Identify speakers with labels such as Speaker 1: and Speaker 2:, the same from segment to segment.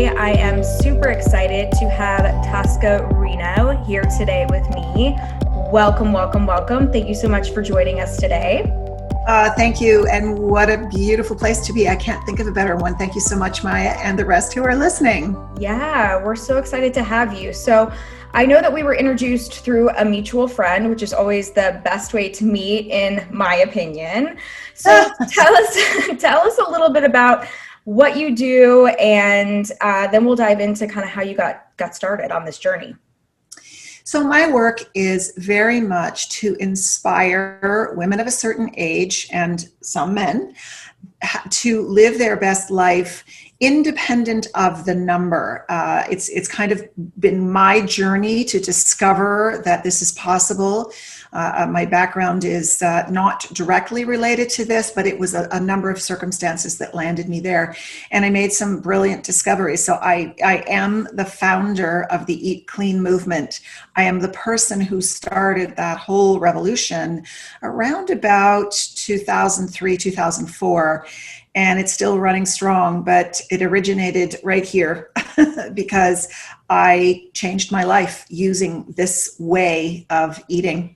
Speaker 1: today. I am super excited to have Tosca Reno here today with me. Welcome, welcome, welcome. Thank you so much for joining us today.
Speaker 2: Thank you, and what a beautiful place to be. I can't think of a better one. Thank you so much, Maya, and the rest who are listening.
Speaker 1: Yeah, we're so excited to have you. So I know that we were introduced through a mutual friend, which is always the best way to meet, in my opinion. So tell us a little bit about what you do, and then we'll dive into kind of how you got started on this journey.
Speaker 2: So my work is very much to inspire women of a certain age and some men to live their best life independent of the number. It's kind of been my journey to discover that this is possible. My background is not directly related to this, but it was a number of circumstances that landed me there. And I made some brilliant discoveries. So I am the founder of the Eat Clean movement. I am the person who started that whole revolution around about 2003, 2004. And it's still running strong, but it originated right here because I changed my life using this way of eating.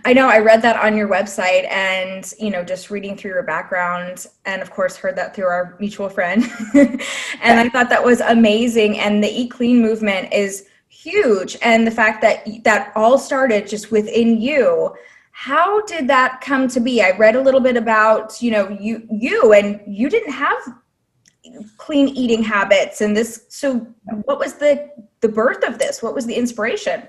Speaker 1: I know, I read that on your website, and, just reading through your background, and of course heard that through our mutual friend. And I thought that was amazing. And the Eat Clean movement is huge. And the fact that all started just within you. How did that come to be? I read a little bit about, you and you didn't have clean eating habits and this. So what was the birth of this? What was the inspiration?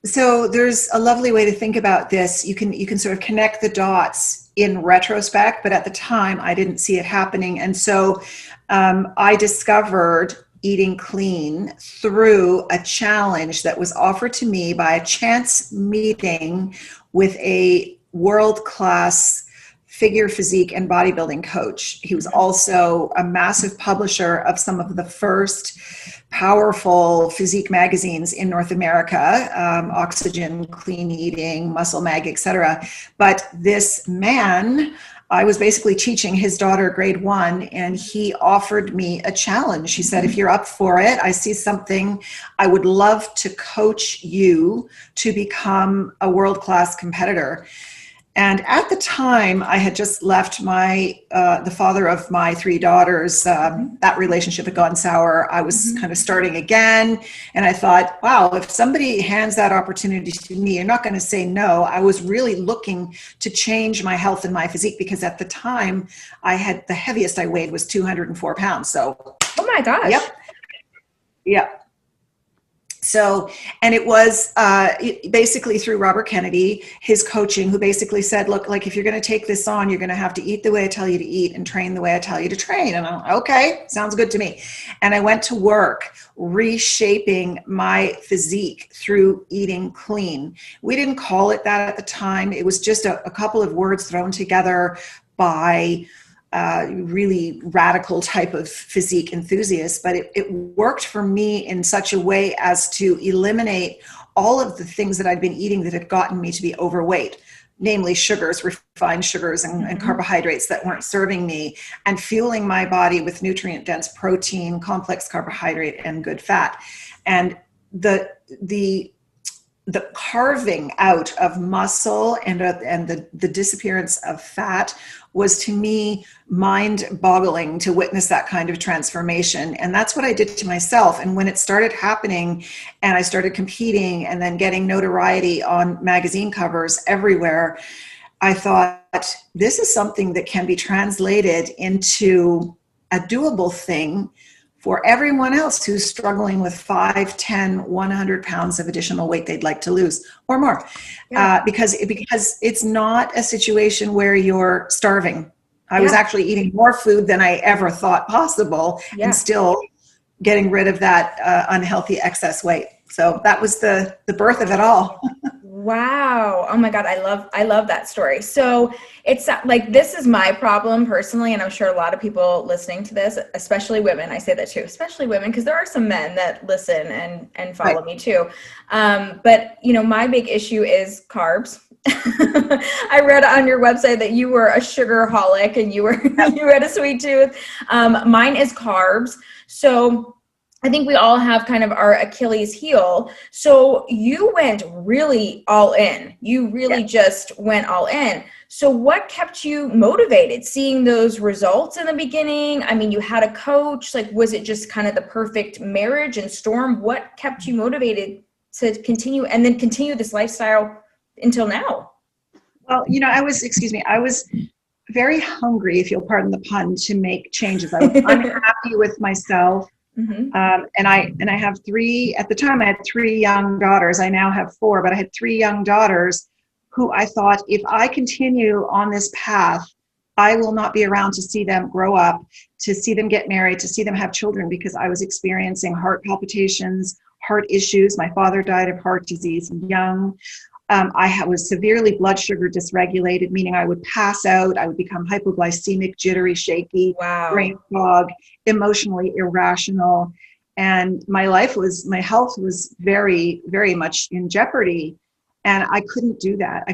Speaker 2: So there's a lovely way to think about this. You can sort of connect the dots in retrospect, but at the time I didn't see it happening. And so I discovered eating clean through a challenge that was offered to me by a chance meeting with a world-class figure, physique, and bodybuilding coach. He was also a massive publisher of some of the first powerful physique magazines in North America, Oxygen, Clean Eating, Muscle Mag, etc. But this man, I was basically teaching his daughter grade 1, and he offered me a challenge. He said, if you're up for it, I see something. I would love to coach you to become a world-class competitor. And at the time, I had just left the father of my 3 daughters. That relationship had gone sour. I was kind of starting again. And I thought, wow, if somebody hands that opportunity to me, I'm not going to say no. I was really looking to change my health and my physique, because at the time, the heaviest I weighed was 204 pounds. So,
Speaker 1: oh my gosh.
Speaker 2: Yep. So, and it was basically through Robert Kennedy, his coaching, who basically said, look, like, if you're going to take this on, you're going to have to eat the way I tell you to eat and train the way I tell you to train. And I'm like, okay, sounds good to me. And I went to work reshaping my physique through eating clean. We didn't call it that at the time. It was just a couple of words thrown together by really radical type of physique enthusiast, but it worked for me in such a way as to eliminate all of the things that I'd been eating that had gotten me to be overweight, namely sugars, refined sugars and carbohydrates that weren't serving me, and fueling my body with nutrient-dense protein, complex carbohydrate, and good fat. And the carving out of muscle and the disappearance of fat was, to me, mind-boggling to witness that kind of transformation. And that's what I did to myself. And when it started happening and I started competing and then getting notoriety on magazine covers everywhere, I thought, this is something that can be translated into a doable thing for everyone else who's struggling with 5, 10, 100 pounds of additional weight they'd like to lose or more. Yeah. Because it's not a situation where you're starving. I was actually eating more food than I ever thought possible and still getting rid of that unhealthy excess weight. So that was the birth of it all.
Speaker 1: Wow. Oh my God. I love that story. So it's like, this is my problem personally. And I'm sure a lot of people listening to this, especially women, I say that too, especially women, because there are some men that listen and follow me too. But my big issue is carbs. I read on your website that you were a sugarholic and you had a sweet tooth. Mine is carbs. So I think we all have kind of our Achilles heel. So you went really all in. You
Speaker 2: Yeah.
Speaker 1: really just went all in. So what kept you motivated? Seeing those results in the beginning? I mean, you had a coach. Like, was it just kind of the perfect marriage and storm? What kept you motivated to continue and then continue this lifestyle until now?
Speaker 2: Well, I was very hungry, if you'll pardon the pun, to make changes. I was unhappy with myself.
Speaker 1: Hmm.
Speaker 2: And I have three, at the time I had three young daughters. I now have four, but I had three young daughters who I thought, if I continue on this path, I will not be around to see them grow up, to see them get married, to see them have children, because I was experiencing heart palpitations, heart issues. My father died of heart disease young. Was severely blood sugar dysregulated, meaning I would pass out, I would become hypoglycemic, jittery, shaky,
Speaker 1: Wow.
Speaker 2: brain fog, emotionally irrational. And my health was very, very much in jeopardy. And I couldn't do that.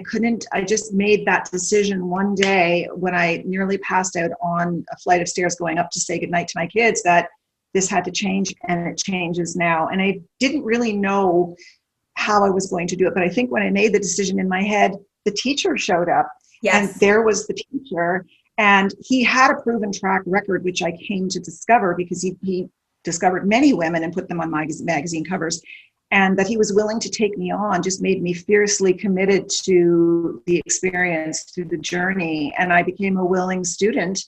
Speaker 2: I just made that decision one day when I nearly passed out on a flight of stairs going up to say goodnight to my kids, that this had to change, and it changes now. And I didn't really know how I was going to do it. But I think when I made the decision in my head, the teacher showed up, and
Speaker 1: Yes.
Speaker 2: there was the teacher, and he had a proven track record, which I came to discover because he discovered many women and put them on magazine covers. And that he was willing to take me on just made me fiercely committed to the experience, to the journey. And I became a willing student.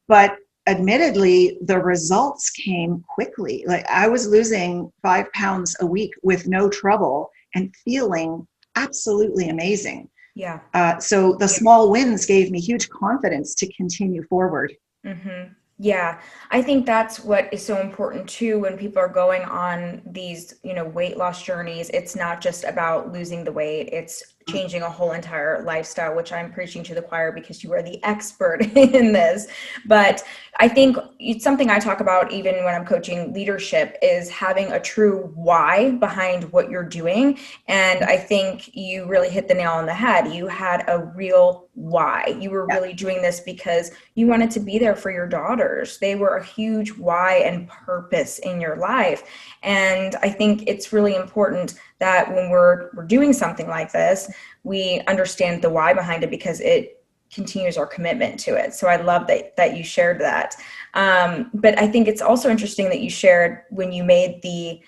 Speaker 2: But admittedly, the results came quickly. Like, I was losing 5 pounds a week with no trouble and feeling absolutely amazing.
Speaker 1: Yeah.
Speaker 2: So the small wins gave me huge confidence to continue forward.
Speaker 1: Mm-hmm. Yeah, I think that's what is so important too when people are going on these, weight loss journeys. It's not just about losing the weight, it's changing a whole entire lifestyle, which I'm preaching to the choir because you are the expert in this. But I think it's something I talk about even when I'm coaching leadership, is having a true why behind what you're doing. And I think you really hit the nail on the head. You had a real why. You were
Speaker 2: Yeah.
Speaker 1: really doing this because you wanted to be there for your daughters. They were a huge why and purpose in your life. And I think it's really important that when we're doing something like this, we understand the why behind it, because it continues our commitment to it. So I love that you shared that. But I think it's also interesting that you shared when you made the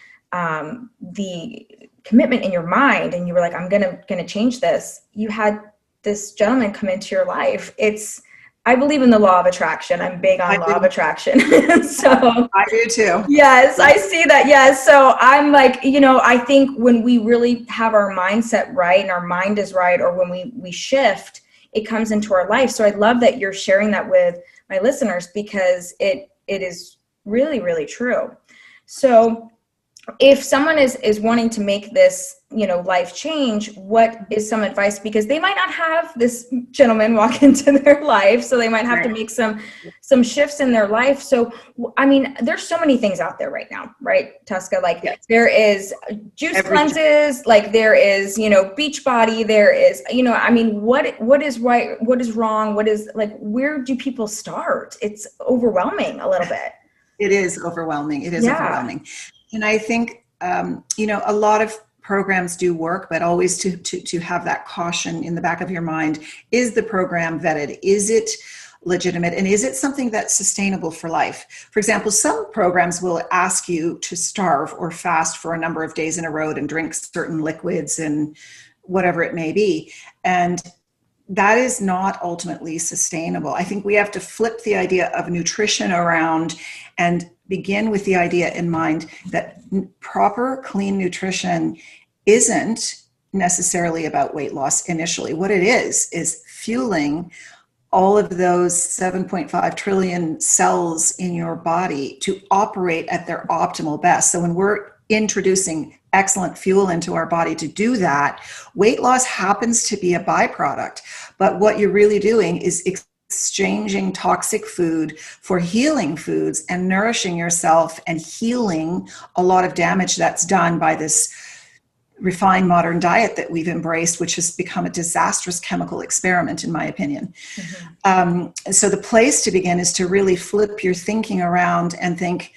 Speaker 1: commitment in your mind and you were like, I'm gonna change this. You had this gentleman come into your life. I believe in the law of attraction. I'm big
Speaker 2: I
Speaker 1: on law of
Speaker 2: do.
Speaker 1: attraction. So
Speaker 2: I do too.
Speaker 1: yes, I see that. Yes. So I'm like, I think when we really have our mindset right and our mind is right, or when we shift, it comes into our life. So I love that you're sharing that with my listeners, because it is really, really true. So if someone is wanting to make this, life change, what is some advice? Because they might not have this gentleman walk into their life, so they might have to
Speaker 2: Right.
Speaker 1: make some shifts in their life. So, I mean, there's so many things out there right now, right, Tosca? Like,
Speaker 2: Yes.
Speaker 1: there is juice
Speaker 2: Everything.
Speaker 1: cleanses, like there is, beach body, there is, I mean, what is right, what is wrong, what is, like, where do people start? It's overwhelming a little bit.
Speaker 2: It is overwhelming. It is
Speaker 1: Yeah.
Speaker 2: overwhelming. And I think, a lot of programs do work, but always to have that caution in the back of your mind. Is the program vetted? Is it legitimate? And is it something that's sustainable for life? For example, some programs will ask you to starve or fast for a number of days in a row and drink certain liquids and whatever it may be. And that is not ultimately sustainable. I think we have to flip the idea of nutrition around and begin with the idea in mind that proper, clean nutrition isn't necessarily about weight loss initially. What it is fueling all of those 7.5 trillion cells in your body to operate at their optimal best. So when we're introducing excellent fuel into our body to do that, weight loss happens to be a byproduct. But what you're really doing is exchanging toxic food for healing foods and nourishing yourself and healing a lot of damage that's done by this refined modern diet that we've embraced, which has become a disastrous chemical experiment, in my opinion. Mm-hmm. So the place to begin is to really flip your thinking around and think,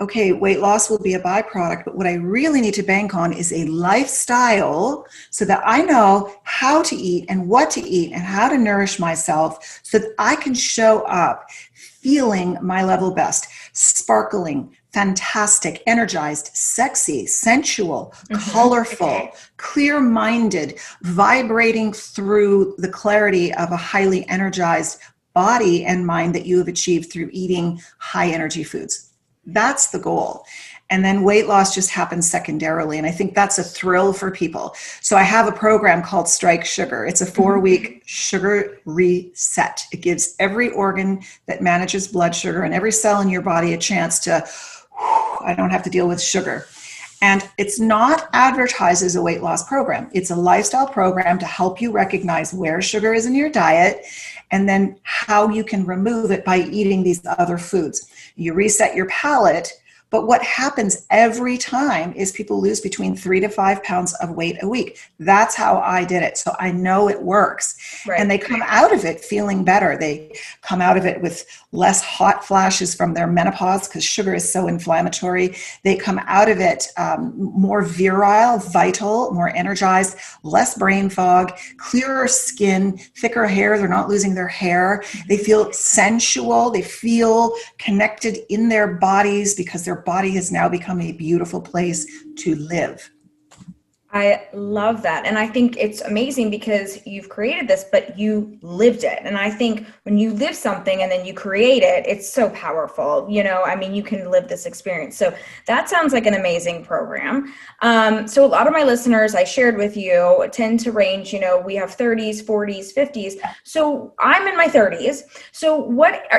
Speaker 2: okay, weight loss will be a byproduct, but what I really need to bank on is a lifestyle so that I know how to eat and what to eat and how to nourish myself so that I can show up feeling my level best, sparkling, fantastic, energized, sexy, sensual, colorful, clear-minded, vibrating through the clarity of a highly energized body and mind that you have achieved through eating high energy foods. That's the goal. And then weight loss just happens secondarily. And I think that's a thrill for people. So I have a program called Strike Sugar. It's a 4-week sugar reset. It gives every organ that manages blood sugar and every cell in your body a chance to, I don't have to deal with sugar. And it's not advertised as a weight loss program. It's a lifestyle program to help you recognize where sugar is in your diet and then how you can remove it by eating these other foods. You reset your palate, but what happens every time is people lose between 3 to 5 pounds of weight a week. That's how I did it. So I know it works. Right. And they come out of it feeling better. They come out of it with less hot flashes from their menopause because sugar is so inflammatory. They come out of it more virile, vital, more energized, less brain fog, clearer skin, thicker hair. They're not losing their hair. They feel sensual. They feel connected in their bodies because their body has now become a beautiful place to live.
Speaker 1: I love that. And I think it's amazing because you've created this, but you lived it. And I think when you live something and then you create it, it's so powerful. You know, I mean, you can live this experience. So that sounds like an amazing program. So a lot of my listeners I shared with you tend to range, you know, we have 30s, 40s, 50s. So I'm in my 30s. So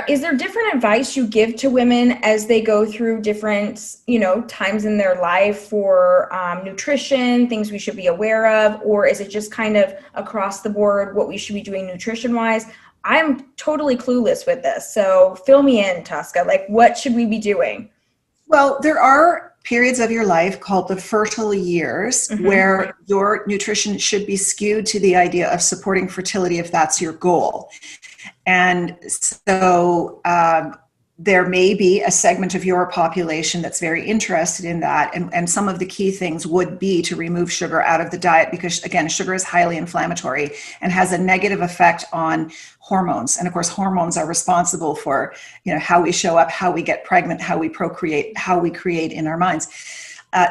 Speaker 1: is there different advice you give to women as they go through different, you know, times in their life for nutrition, things we should be aware of, or is it just kind of across the board what we should be doing nutrition wise? I'm totally clueless with this. So fill me in, Tosca. Like, what should we be doing?
Speaker 2: Well, there are periods of your life called the fertile years where your nutrition should be skewed to the idea of supporting fertility if that's your goal. And so there may be a segment of your population that's very interested in that. And some of the key things would be to remove sugar out of the diet because, again, sugar is highly inflammatory and has a negative effect on hormones. And of course, hormones are responsible for, you know, how we show up, how we get pregnant, how we procreate, how we create in our minds.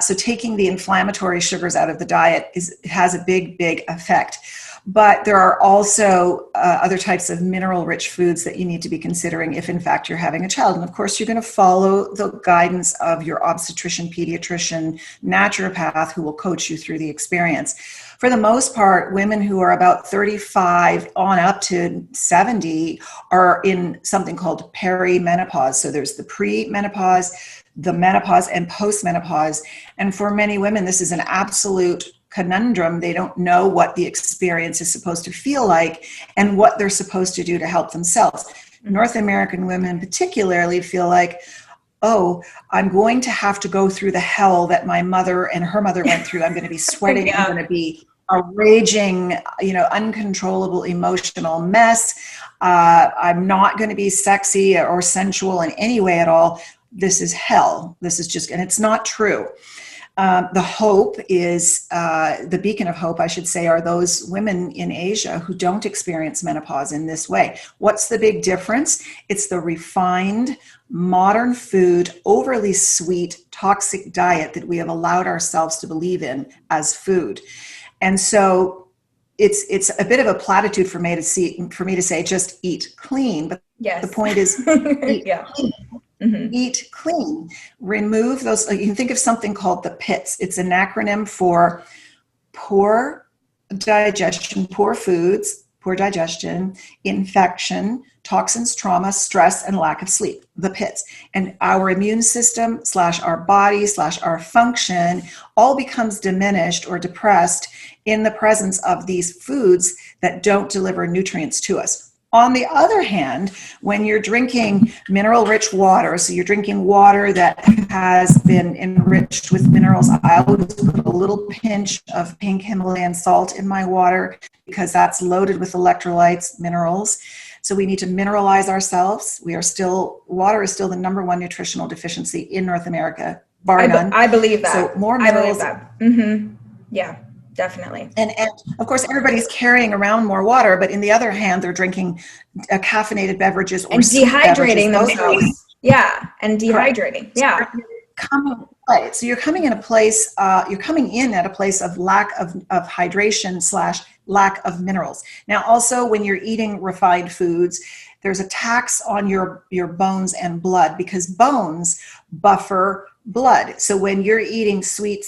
Speaker 2: So taking the inflammatory sugars out of the diet has a big, big effect. But there are also other types of mineral-rich foods that you need to be considering if, in fact, you're having a child. And of course, you're going to follow the guidance of your obstetrician, pediatrician, naturopath who will coach you through the experience. For the most part, women who are about 35 on up to 70 are in something called perimenopause. So there's the pre-menopause, the menopause, and post-menopause. And for many women, this is an absolute conundrum. They don't know what the experience is supposed to feel like and what they're supposed to do to help themselves. North American women particularly feel like, oh, I'm going to have to go through the hell that my mother and her mother went through. I'm going to be sweating. I'm going to be a raging, you know, uncontrollable emotional mess. I'm not going to be sexy or sensual in any way at all. This is hell. This is just, and it's not true. The hope is, the beacon of hope, I should say, are those women in Asia who don't experience menopause in this way. What's the big difference? It's the refined, modern food, overly sweet, toxic diet that we have allowed ourselves to believe in as food. And so it's a bit of a platitude for me to say, just eat clean. But the point is, eat clean. Eat clean. Remove those. You can think of something called the PITS. It's an acronym for poor digestion, poor foods, poor digestion, infection, toxins, trauma, stress, and lack of sleep. The PITS. And our immune system / our body / our function all becomes diminished or depressed in the presence of these foods that don't deliver nutrients to us. On the other hand, when you're drinking mineral-rich water, so you're drinking water that has been enriched with minerals, I always put a little pinch of pink Himalayan salt in my water because that's loaded with electrolytes, minerals. So we need to mineralize ourselves. Water is still the number one nutritional deficiency in North America, bar none.
Speaker 1: I believe
Speaker 2: So
Speaker 1: that.
Speaker 2: more
Speaker 1: I believe
Speaker 2: minerals.
Speaker 1: that. Yeah, definitely.
Speaker 2: And of course, everybody's carrying around more water, but in the other hand, they're drinking caffeinated beverages or
Speaker 1: And
Speaker 2: sweet beverages.
Speaker 1: dehydrating themselves. Yeah, and
Speaker 2: Correct.
Speaker 1: dehydrating. Yeah.
Speaker 2: Right. So you're coming in a place, you're coming in at a place of lack of hydration / lack of minerals. Now, also when you're eating refined foods, there's a tax on your bones and blood because bones buffer blood. So when you're eating sweet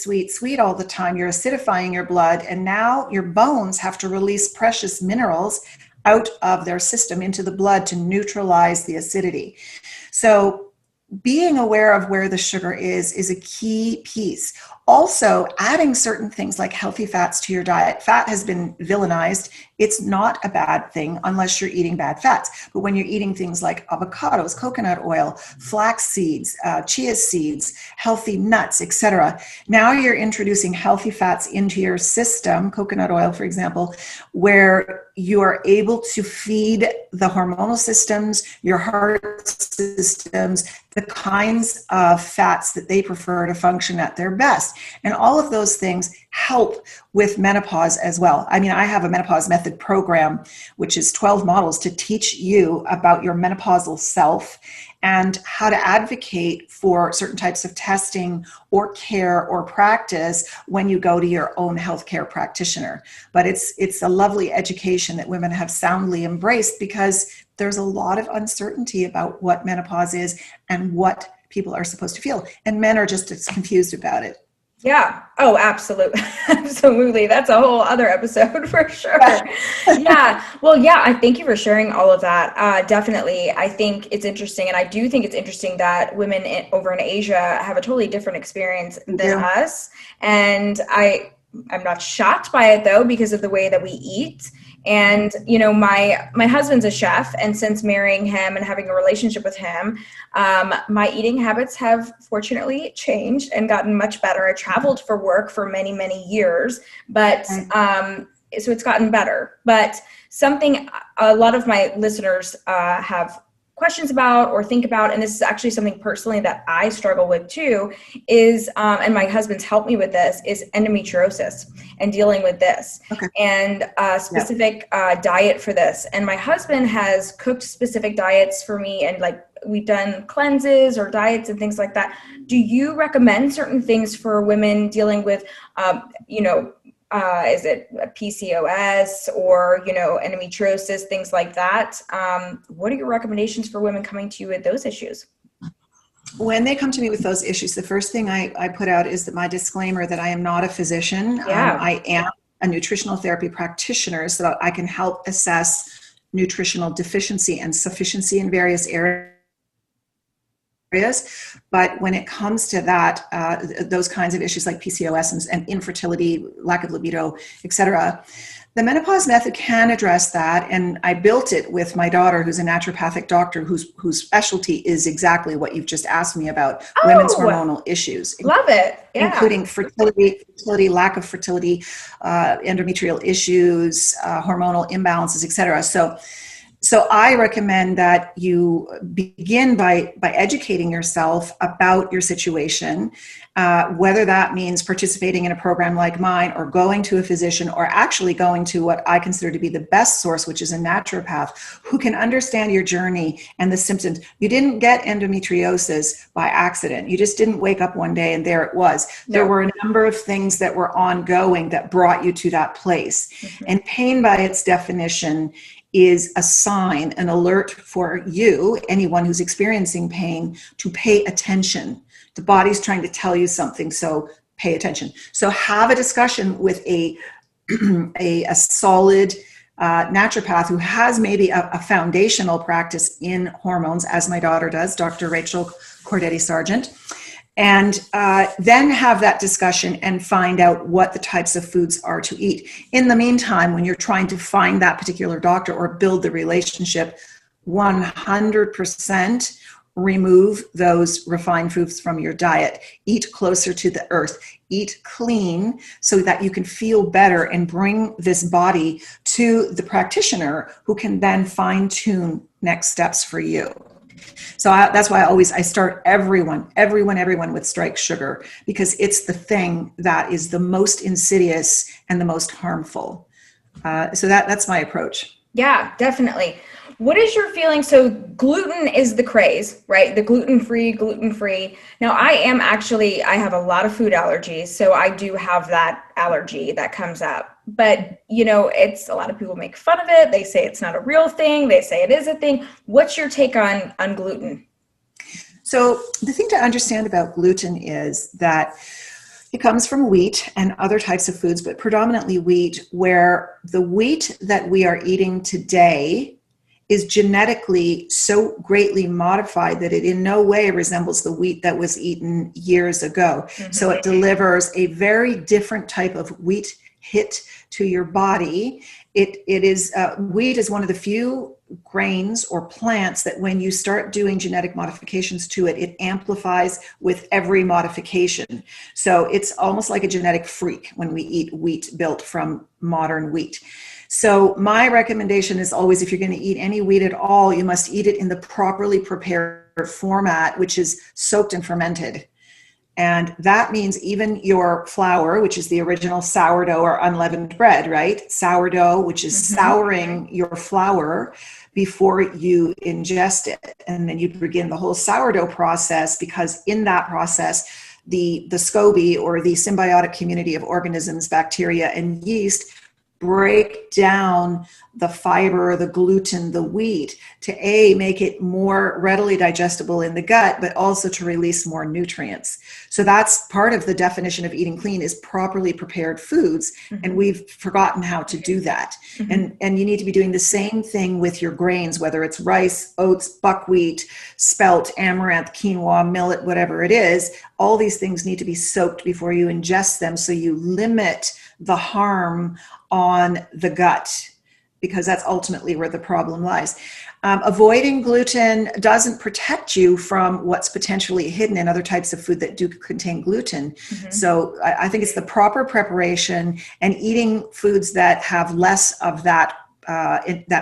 Speaker 2: all the time, you're acidifying your blood, and now your bones have to release precious minerals out of their system into the blood to neutralize the acidity. So being aware of where the sugar is a key piece. Also, adding certain things like healthy fats to your diet. Fat has been villainized. It's not a bad thing unless you're eating bad fats. But when you're eating things like avocados, coconut oil, flax seeds, chia seeds, healthy nuts, etc., now you're introducing healthy fats into your system, coconut oil, for example, where you are able to feed the hormonal systems, your heart systems, the kinds of fats that they prefer to function at their best. And all of those things help with menopause as well. I mean, I have a menopause method program, which is 12 models to teach you about your menopausal self and how to advocate for certain types of testing or care or practice when you go to your own healthcare practitioner. But it's a lovely education that women have soundly embraced because there's a lot of uncertainty about what menopause is and what people are supposed to feel. And men are just as confused about it.
Speaker 1: Yeah. Oh, absolutely. Absolutely. That's a whole other episode for sure. Yeah. Well, yeah, I thank you for sharing all of that. Definitely. I think it's interesting. And I do think it's interesting that women over in Asia have a totally different experience than us. And I'm not shocked by it though, because of the way that we eat. And, you know, my husband's a chef, and since marrying him and having a relationship with him, my eating habits have fortunately changed and gotten much better. I traveled for work for many, many years, but so it's gotten better. But something a lot of my listeners have questions about or think about, and this is actually something personally that I struggle with too, is, and my husband's helped me with this, is endometriosis and dealing with this and a specific diet for this. And my husband has cooked specific diets for me, and like we've done cleanses or diets and things like that. Do you recommend certain things for women dealing with, is it PCOS or, endometriosis, things like that? What are your recommendations for women coming to you with those issues?
Speaker 2: When they come to me with those issues, the first thing I put out is that my disclaimer that I am not a physician. I am a nutritional therapy practitioner, so that I can help assess nutritional deficiency and sufficiency in various areas. But when it comes to that, those kinds of issues like PCOS and infertility, lack of libido, etc., the menopause method can address that. And I built it with my daughter, who's a naturopathic doctor, whose specialty is exactly what you've just asked me about, women's hormonal issues.
Speaker 1: Love it. Yeah.
Speaker 2: Including fertility, lack of fertility, endometrial issues, hormonal imbalances, etc. So I recommend that you begin by educating yourself about your situation, whether that means participating in a program like mine or going to a physician or actually going to what I consider to be the best source, which is a naturopath who can understand your journey and the symptoms. You didn't get endometriosis by accident. You just didn't wake up one day and there it was. No. There were a number of things that were ongoing that brought you to that place. Mm-hmm. And pain by its definition is a sign, an alert for you, anyone who's experiencing pain, to pay attention. The body's trying to tell you something, so pay attention. So have a discussion with a solid naturopath who has maybe a foundational practice in hormones, as my daughter does, Dr. Rachel Cordetti-Sargent. And then have that discussion and find out what the types of foods are to eat. In the meantime, when you're trying to find that particular doctor or build the relationship, 100% remove those refined foods from your diet, eat closer to the earth, eat clean so that you can feel better and bring this body to the practitioner who can then fine tune next steps for you. So that's why I start everyone with strike sugar, because it's the thing that is the most insidious and the most harmful. So that's my approach.
Speaker 1: Yeah, definitely. What is your feeling? So gluten is the craze, right? The gluten-free. Now I have a lot of food allergies, so I do have that allergy that comes up. But, it's a lot of people make fun of it. They say it's not a real thing. They say it is a thing. What's your take on gluten?
Speaker 2: So the thing to understand about gluten is that it comes from wheat and other types of foods, but predominantly wheat, where the wheat that we are eating today is genetically so greatly modified that it in no way resembles the wheat that was eaten years ago. Mm-hmm. So it delivers a very different type of wheat hit to your body. Wheat is one of the few grains or plants that when you start doing genetic modifications to it, it amplifies with every modification. So it's almost like a genetic freak when we eat wheat built from modern wheat. So my recommendation is always, if you're going to eat any wheat at all, you must eat it in the properly prepared format, which is soaked and fermented. And that means even your flour, which is the original sourdough or unleavened bread, right? Sourdough, which is souring your flour before you ingest it. And then you begin the whole sourdough process, because in that process, the SCOBY, or the symbiotic community of organisms, bacteria and yeast, break down the fiber, the gluten, the wheat to make it more readily digestible in the gut, but also to release more nutrients. So that's part of the definition of eating clean, is properly prepared foods. Mm-hmm. And we've forgotten how to do that. Mm-hmm. And you need to be doing the same thing with your grains, whether it's rice, oats, buckwheat, spelt, amaranth, quinoa, millet, whatever it is. All these things need to be soaked before you ingest them, so you limit the harm on the gut, because that's ultimately where the problem lies. Avoiding gluten doesn't protect you from what's potentially hidden in other types of food that do contain gluten. Mm-hmm. So I think it's the proper preparation and eating foods that have less of that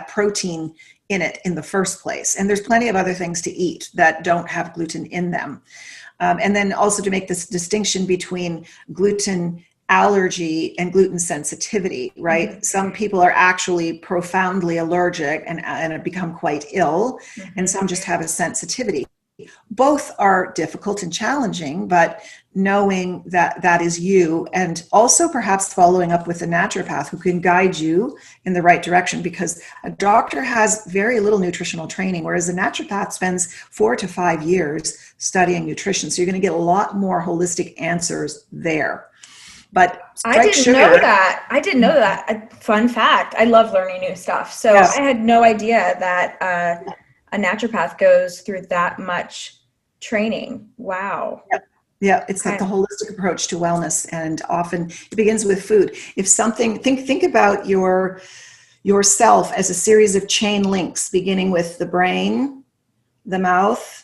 Speaker 2: protein in it in the first place. And there's plenty of other things to eat that don't have gluten in them. And then also to make this distinction between gluten allergy and gluten sensitivity, right? Mm-hmm. Some people are actually profoundly allergic and have become quite ill, mm-hmm. and some just have a sensitivity. Both are difficult and challenging, but knowing that that is you, and also perhaps following up with a naturopath who can guide you in the right direction, because a doctor has very little nutritional training, whereas a naturopath spends 4 to 5 years studying nutrition. So you're going to get a lot more holistic answers there. But
Speaker 1: I didn't know that. Fun fact. I love learning new stuff. So yes. I had no idea that a naturopath goes through that much training. Wow.
Speaker 2: Yep. Yeah, it's like the holistic approach to wellness, and often it begins with food. If something, think about yourself as a series of chain links, beginning with the brain, the mouth,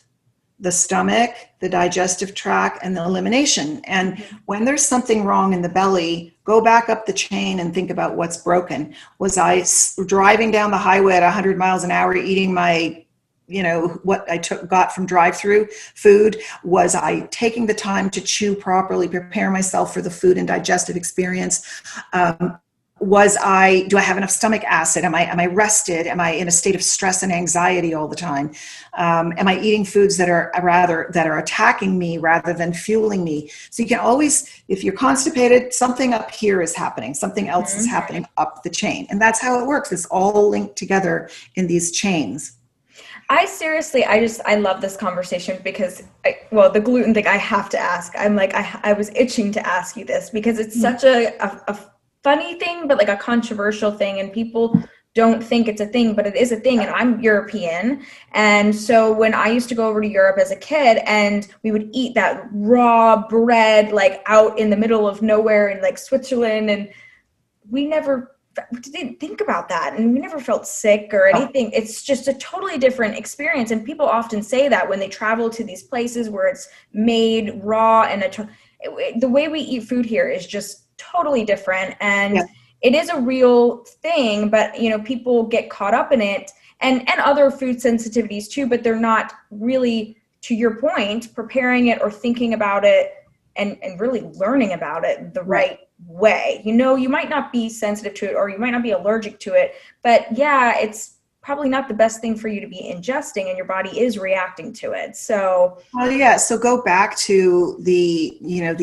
Speaker 2: the stomach, the digestive tract, and the elimination. And when there's something wrong in the belly, go back up the chain and think about what's broken. Was I driving down the highway at 100 miles an hour eating my, what I got from drive-through food? Was I taking the time to chew properly, prepare myself for the food and digestive experience? Do I have enough stomach acid? Am I rested? Am I in a state of stress and anxiety all the time? Am I eating foods that are attacking me rather than fueling me? So you can always, if you're constipated, something up here is happening. Something else is happening up the chain. And that's how it works. It's all linked together in these chains.
Speaker 1: I love this conversation because, the gluten thing, I have to ask. I'm like, I was itching to ask you this because it's such a funny thing, but like a controversial thing, and people don't think it's a thing, but it is a thing. And I'm European, and so when I used to go over to Europe as a kid, and we would eat that raw bread like out in the middle of nowhere in like Switzerland, and we never didn't think about that, and we never felt sick or anything. It's just a totally different experience, and people often say that when they travel to these places where it's made raw, and the way we eat food here is just totally different, and it is a real thing. But people get caught up in it, and other food sensitivities too, but they're not really, to your point, preparing it or thinking about it and really learning about it the right way. You might not be sensitive to it, or you might not be allergic to it, but it's probably not the best thing for you to be ingesting, and your body is reacting to it. So,
Speaker 2: so go back to the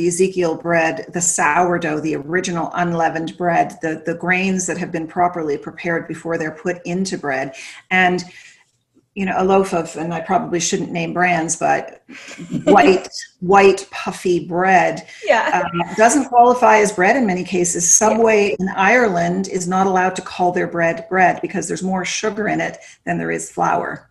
Speaker 2: Ezekiel bread, the sourdough, the original unleavened bread, the grains that have been properly prepared before they're put into bread. And a loaf of, and I probably shouldn't name brands, but white puffy bread doesn't qualify as bread in many cases. Subway in Ireland is not allowed to call their bread because there's more sugar in it than there is flour.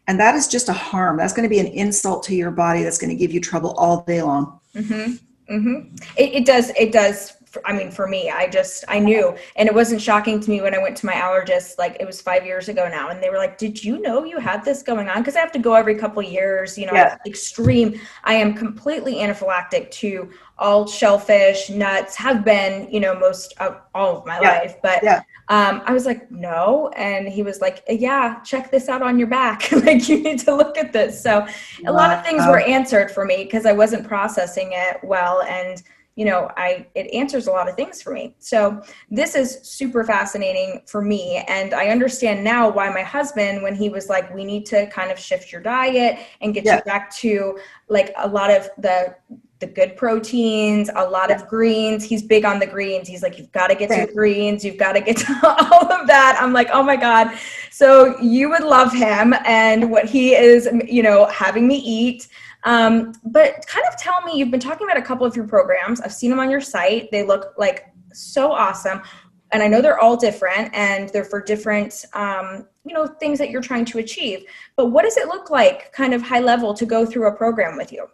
Speaker 2: And that is just a harm. That's going to be an insult to your body. That's going to give you trouble all day long.
Speaker 1: Mm-hmm. Mm-hmm. It does. I mean, for me, I knew, and it wasn't shocking to me when I went to my allergist, like it was 5 years ago now. And they were like, did you know you had this going on? Cause I have to go every couple of years, extreme. I am completely anaphylactic to all shellfish, nuts, have been, most of all of my life. But I was like, no. And he was like, yeah, check this out on your back. Like, you need to look at this. So a lot of things were answered for me because I wasn't processing it well. And it answers a lot of things for me. So this is super fascinating for me. And I understand now why my husband, when he was like, we need to kind of shift your diet and get you back to like a lot of the good proteins, a lot of greens. He's big on the greens. He's like, you've got to get to the greens. You've got to get to all of that. I'm like, oh my God. So you would love him and what he is, having me eat. But kind of tell me, you've been talking about a couple of your programs. I've seen them on your site. They look like so awesome. And I know they're all different and they're for different, things that you're trying to achieve. But what does it look like kind of high level to go through a program with you?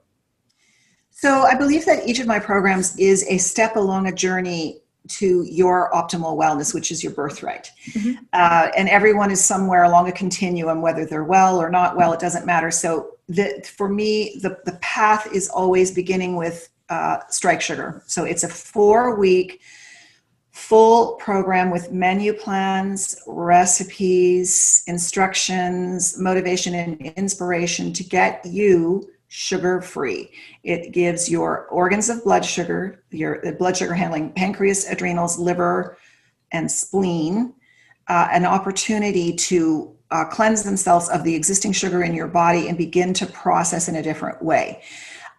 Speaker 2: So I believe that each of my programs is a step along a journey to your optimal wellness, which is your birthright. Mm-hmm. And everyone is somewhere along a continuum, whether they're well or not well, it doesn't matter. So for me, the path is always beginning with Strike Sugar. So it's a 4-week full program with menu plans, recipes, instructions, motivation, and inspiration to get you sugar-free. It gives your organs of blood sugar, your blood sugar handling, pancreas, adrenals, liver, and spleen, an opportunity to cleanse themselves of the existing sugar in your body and begin to process in a different way,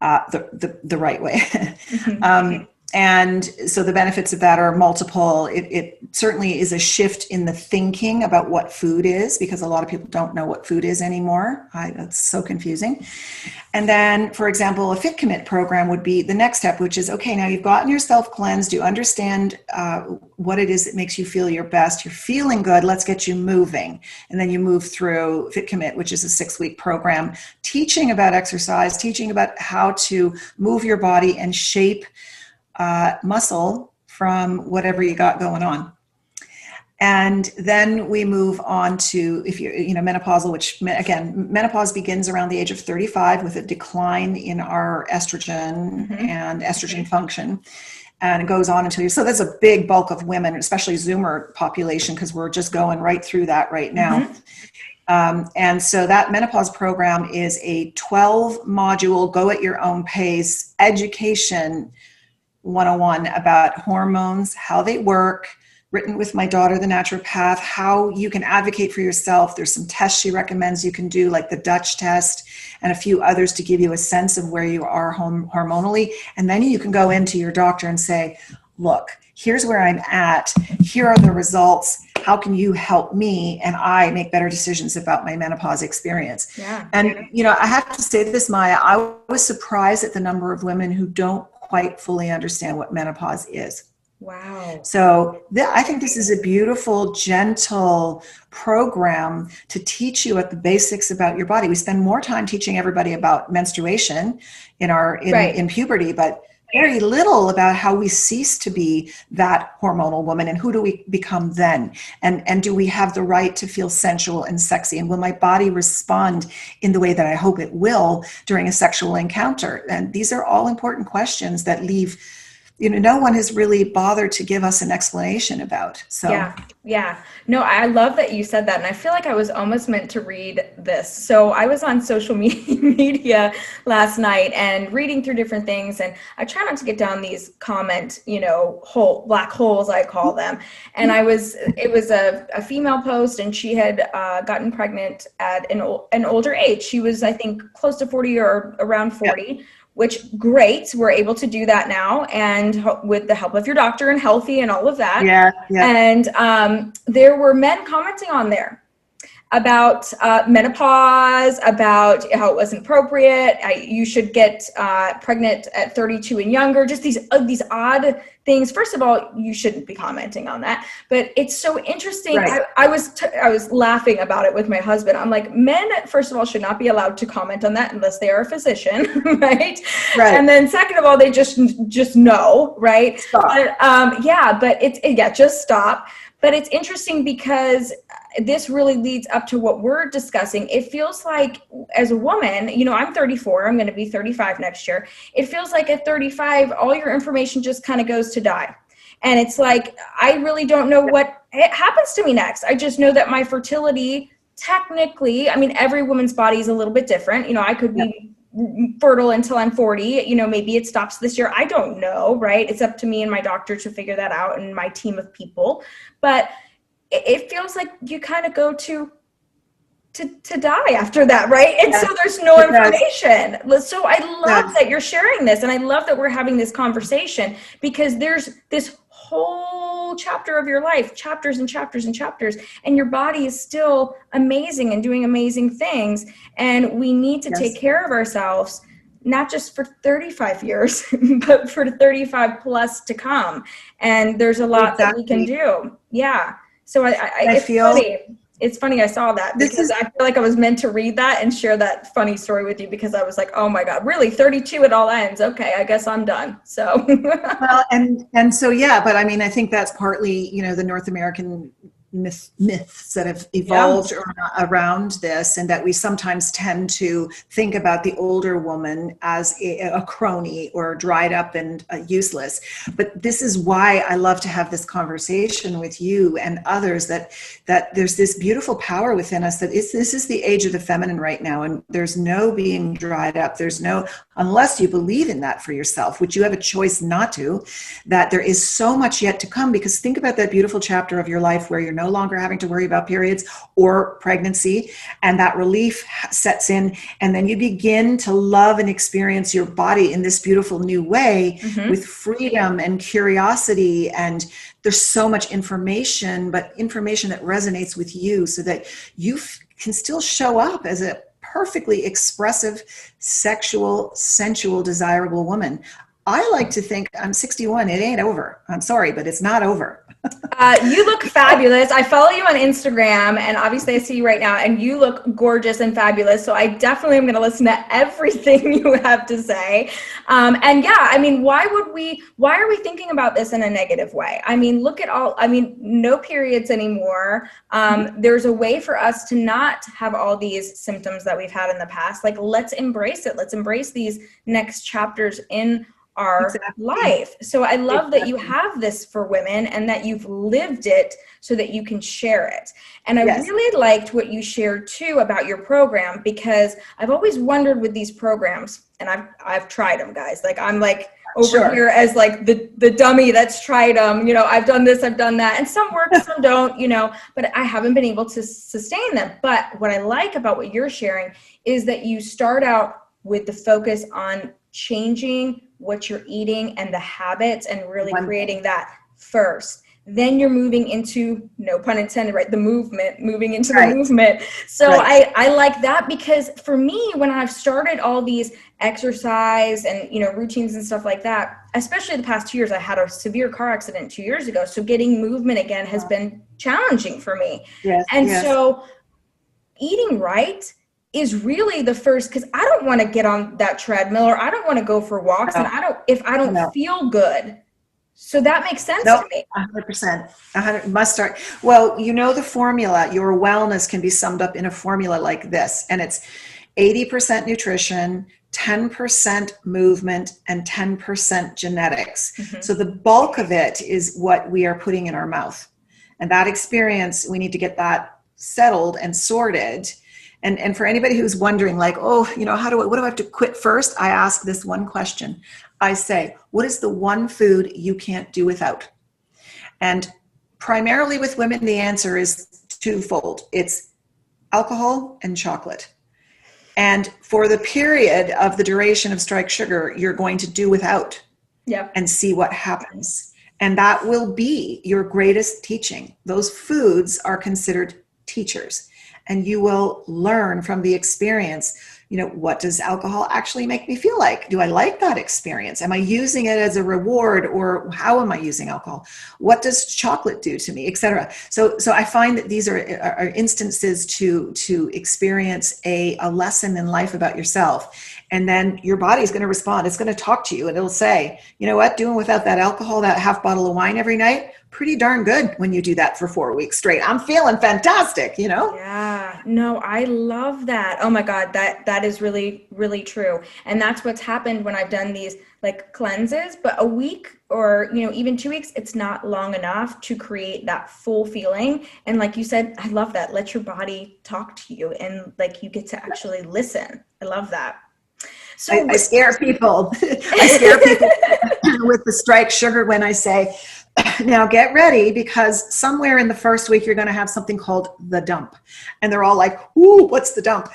Speaker 2: the right way. Mm-hmm. And so the benefits of that are multiple. It certainly is a shift in the thinking about what food is, because a lot of people don't know what food is anymore. That's so confusing. And then, for example, a Fit Commit program would be the next step, which is, okay, now you've gotten yourself cleansed. You understand what it is that makes you feel your best. You're feeling good. Let's get you moving. And then you move through Fit Commit, which is a 6-week program, teaching about exercise, teaching about how to move your body and shape muscle from whatever you got going on. And then we move on to, if you're, menopausal, which again, menopause begins around the age of 35 with a decline in our estrogen mm-hmm. and estrogen function. And it goes on until so that's a big bulk of women, especially Zoomer population, because we're just going right through that right now. Mm-hmm. And so that menopause program is a 12-module, go at your own pace, education 101 about hormones, how they work, written with my daughter, the naturopath, how you can advocate for yourself. There's some tests she recommends you can do, like the Dutch test and a few others to give you a sense of where you are hormonally. And then you can go into your doctor and say, look, here's where I'm at. Here are the results. How can you help me and I make better decisions about my menopause experience? Yeah. And, I have to say this, Maya, I was surprised at the number of women who don't quite fully understand what menopause is.
Speaker 1: Wow.
Speaker 2: So I think this is a beautiful, gentle program to teach you at the basics about your body. We spend more time teaching everybody about menstruation in puberty, but very little about how we cease to be that hormonal woman, and who do we become then? And do we have the right to feel sensual and sexy? And will my body respond in the way that I hope it will during a sexual encounter? And these are all important questions that leave, no one has really bothered to give us an explanation about. So
Speaker 1: Yeah. No, I love that you said that. And I feel like I was almost meant to read this. So I was on social media last night and reading through different things. And I try not to get down these comment, black holes, I call them. And it was a female post, and she had gotten pregnant at an older age. She was, I think, close to 40 or around 40. Yep. Which great, we're able to do that now, and with the help of your doctor and healthy and all of that.
Speaker 2: Yeah.
Speaker 1: And there were men commenting on there about menopause, about how it wasn't appropriate. You should get pregnant at 32 and younger. Just these odd things. First of all, you shouldn't be commenting on that. But it's so interesting. Right. I was laughing about it with my husband. I'm like, men, first of all, should not be allowed to comment on that unless they are a physician, right? Right. And then second of all, they just know, right?
Speaker 2: Stop.
Speaker 1: But just stop. But it's interesting because this really leads up to what we're discussing. It feels like, as a woman, I'm 34, I'm going to be 35 next year. It feels like at 35, all your information just kind of goes to die. And it's like, I really don't know what happens to me next. I just know that my fertility, technically, every woman's body is a little bit different. I could be fertile until I'm 40, maybe it stops this year. I don't know, right? It's up to me and my doctor to figure that out, and my team of people. But it feels like you kind of go to die after that, right? And so there's no information. So I love that you're sharing this, and I love that we're having this conversation, because there's this whole chapter of your life, chapters and chapters and chapters, and your body is still amazing and doing amazing things. And we need to take care of ourselves, not just for 35 years, but for 35 plus to come. And there's a lot that we can do. Yeah. So it's funny I saw that, because I feel like I was meant to read that and share that funny story with you, because I was like, oh my God, really, 32 it all ends. Okay, I guess I'm done. So
Speaker 2: well, and so but I think that's partly, the North American myths that have evolved around this, and that we sometimes tend to think about the older woman as a crony or dried up and useless. But this is why I love to have this conversation with you and others, that there's this beautiful power within us, that this is the age of the feminine right now, and there's no being dried up. There's no, unless you believe in that for yourself, which you have a choice not to, that there is so much yet to come. Because think about that beautiful chapter of your life where you're no longer having to worry about periods or pregnancy, and that relief sets in, and then you begin to love and experience your body in this beautiful new way, with freedom and curiosity. And there's so much information, but information that resonates with you, so that you can still show up as a perfectly expressive, sexual, sensual, desirable woman. I like to think, I'm 61, it ain't over. I'm sorry, but it's not over.
Speaker 1: You look fabulous. I follow you on Instagram, and obviously I see you right now, and you look gorgeous and fabulous. So I definitely am going to listen to everything you have to say. Why are we thinking about this in a negative way? Look at no periods anymore. There's a way for us to not have all these symptoms that we've had in the past. Like, let's embrace it. Let's embrace these next chapters in our life. So I love that you have this for women, and that you've lived it so that you can share it. And I really liked what you shared too about your program, because I've always wondered with these programs, and I've tried them, guys. Like, I'm like over here as like the dummy that's tried them, I've done this, I've done that, and some work, some don't, but I haven't been able to sustain them. But what I like about what you're sharing is that you start out with the focus on changing what you're eating and the habits, and really creating that first. Then you're moving into, no pun intended, right? The moving into the movement. So I like that, because for me, when I've started all these exercise and, routines and stuff like that, especially the past 2 years, I had a severe car accident 2 years ago. So getting movement again has been challenging for me. So eating right is really the first, because I don't want to get on that treadmill or I don't want to go for walks, and
Speaker 2: No,
Speaker 1: if I don't
Speaker 2: no,
Speaker 1: feel good. So that makes sense
Speaker 2: no,
Speaker 1: to me.
Speaker 2: 100%. 100 must start. Well, you know the formula. Your wellness can be summed up in a formula like this, and it's 80% nutrition, 10% movement, and 10% genetics.
Speaker 1: Mm-hmm.
Speaker 2: So the bulk of it is what we are putting in our mouth. And that experience, we need to get that settled and sorted. And for anybody who's wondering, like, oh, what do I have to quit first? I ask this one question. I say, what is the one food you can't do without? And primarily with women, the answer is twofold. It's alcohol and chocolate. And for the period of the duration of Strike Sugar, you're going to do without,
Speaker 1: Yep.
Speaker 2: and see what happens. And that will be your greatest teaching. Those foods are considered teachers, and you will learn from the experience. What does alcohol actually make me feel like? Do I like that experience? Am I using it as a reward, or how am I using alcohol? What does chocolate do to me, etc.? So I find that these are instances to experience a lesson in life about yourself. And then your body is going to respond. It's going to talk to you, and it'll say, you know what, doing without that alcohol, that half bottle of wine every night, pretty darn good when you do that for 4 weeks straight. I'm feeling fantastic,
Speaker 1: Yeah, no, I love that. Oh my God, that is really, really true. And that's what's happened when I've done these like cleanses, but a week or, even 2 weeks, it's not long enough to create that full feeling. And like you said, I love that. Let your body talk to you, and like you get to actually listen. I love that. So
Speaker 2: I scare people. I scare people with the Strike Sugar when I say, now get ready, because somewhere in the first week, you're going to have something called the dump. And they're all like, ooh, what's the dump?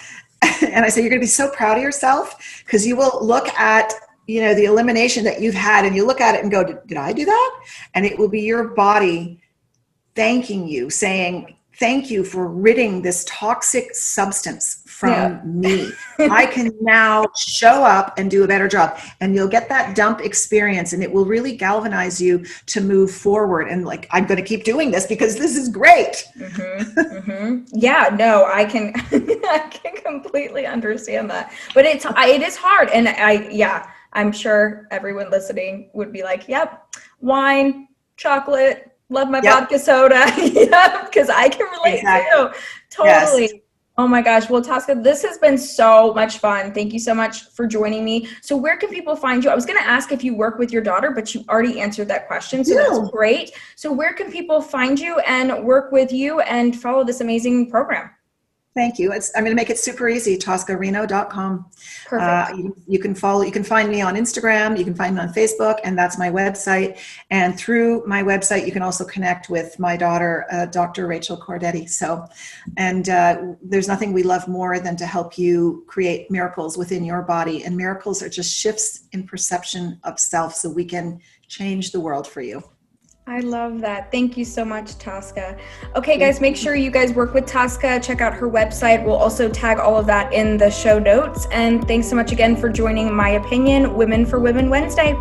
Speaker 2: And I say, you're going to be so proud of yourself, because you will look at, the elimination that you've had, and you look at it and go, did I do that? And it will be your body thanking you, saying, thank you for ridding this toxic substance from me. I can now show up and do a better job. And you'll get that dump experience, and it will really galvanize you to move forward. And like, I'm going to keep doing this because this is great.
Speaker 1: Mm-hmm, mm-hmm. Yeah, no, I can, I can completely understand that. But it is hard. And I'm sure everyone listening would be like, yep, wine, chocolate, love my vodka soda. Yeah, because I can relate too. Totally. Yes. Oh my gosh. Well, Tosca, this has been so much fun. Thank you so much for joining me. So where can people find you? I was going to ask if you work with your daughter, but you already answered that question. So that's great. So where can people find you and work with you and follow this amazing program?
Speaker 2: Thank you. I'm going to make it super easy. ToscaReno.com.
Speaker 1: Perfect.
Speaker 2: You can find me on Instagram. You can find me on Facebook, and that's my website. And through my website, you can also connect with my daughter, Dr. Rachel Cordetti. There's nothing we love more than to help you create miracles within your body. And miracles are just shifts in perception of self, so we can change the world for you.
Speaker 1: I love that. Thank you so much, Tosca. Okay, guys, make sure you guys work with Tosca. Check out her website. We'll also tag all of that in the show notes. And thanks so much again for joining My Opinion, Women for Women Wednesday.